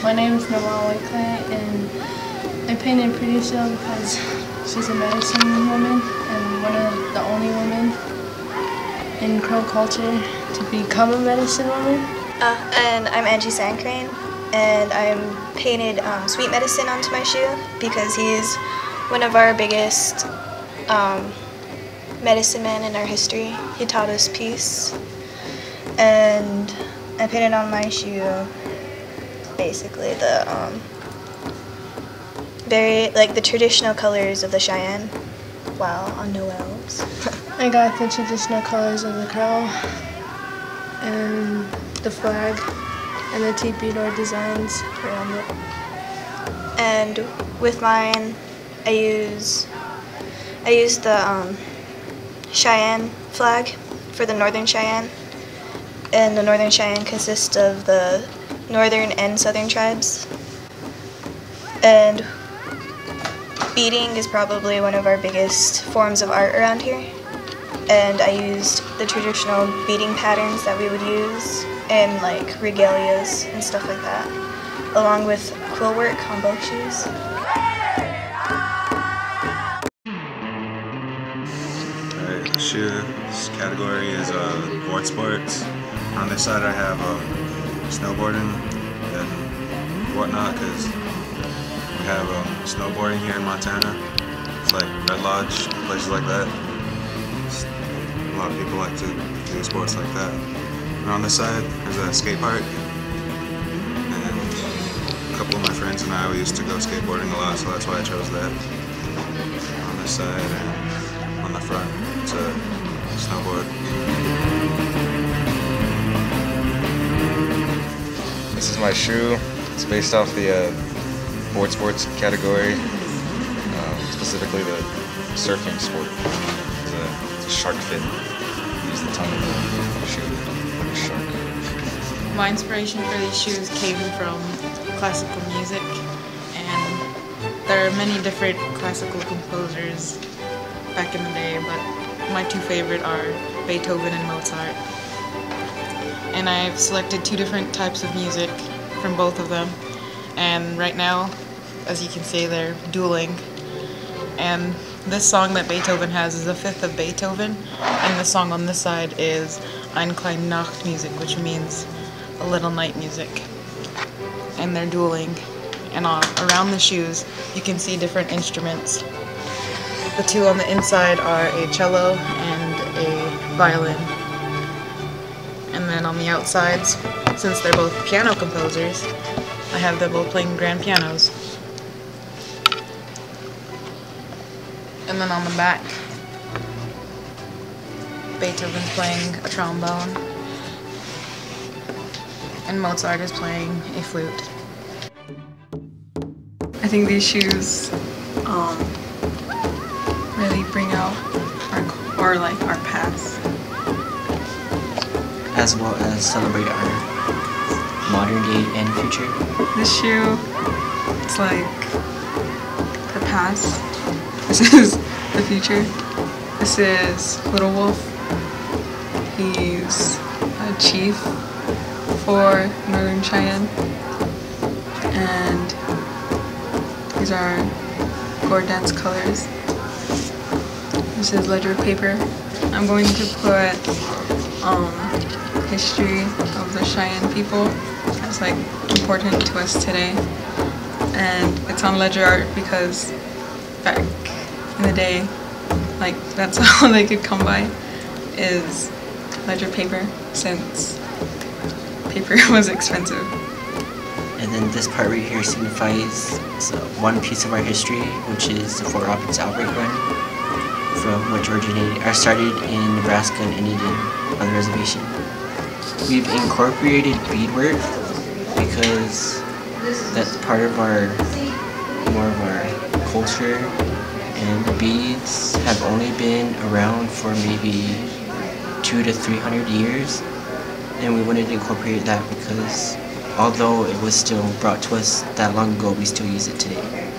My name is and I painted Pretty Seal because she's a medicine woman and one of the only women in Crow culture to become a medicine woman. And I'm Angie Sandcrane, and I'm painted Sweet Medicine onto my shoe because he's one of our biggest medicine men in our history. He taught us peace, and I painted on my shoe basically the the traditional colors of the Cheyenne while on Noel's. I got the traditional colors of the crow and the flag and the teepee door designs around it. And with mine, I use the Cheyenne flag for the Northern Cheyenne, and the Northern Cheyenne consists of the northern and southern tribes. And beading is probably one of our biggest forms of art around here, and I used the traditional beading patterns that we would use in like regalias and stuff like that, along with quill work on both shoes. Alright, the shoes category is board sports. On this side I have snowboarding and whatnot, because we have snowboarding here in Montana. It's like Red Lodge, places like that. A lot of people like to do sports like that. And on this side there's a skate park, and a couple of my friends and I, we used to go skateboarding a lot, so that's why I chose that. On this side and on the front it's a snowboard. This is my shoe. It's based off the board sports category, specifically the surfing sport. It's a shark fin. Use the tongue of the shoe like a shark. My inspiration for these shoes came from classical music, and there are many different classical composers back in the day, but my two favorite are Beethoven and Mozart. And I've selected two different types of music from both of them, and right now, as you can see, they're dueling. And this song that Beethoven has is a fifth of Beethoven, and the song on this side is Ein kleine Nachtmusik, which means a little night music. And they're dueling, and around the shoes you can see different instruments. The two on the inside are a cello and a violin. And then on the outsides, since they're both piano composers, I have them both playing grand pianos. And then on the back, Beethoven's playing a trombone, and Mozart is playing a flute. I think these shoes really bring out our past, as well as celebrate our modern day and future. This shoe, it's like the past. This is the future. This is Little Wolf. He's a chief for Northern Cheyenne, and these are gourd dance colors. This is ledger paper. I'm going to put history of the Cheyenne people. That's like important to us today, and it's on ledger art because back in the day, like that's all they could come by is ledger paper, since paper was expensive. And then this part right here signifies one piece of our history, which is the Fort Roberts outbreak run, from which started in Nebraska and ended on the reservation. We've incorporated beadwork because that's part of more of our culture, and beads have only been around for maybe 200 to 300 years, and we wanted to incorporate that because although it was still brought to us that long ago, we still use it today.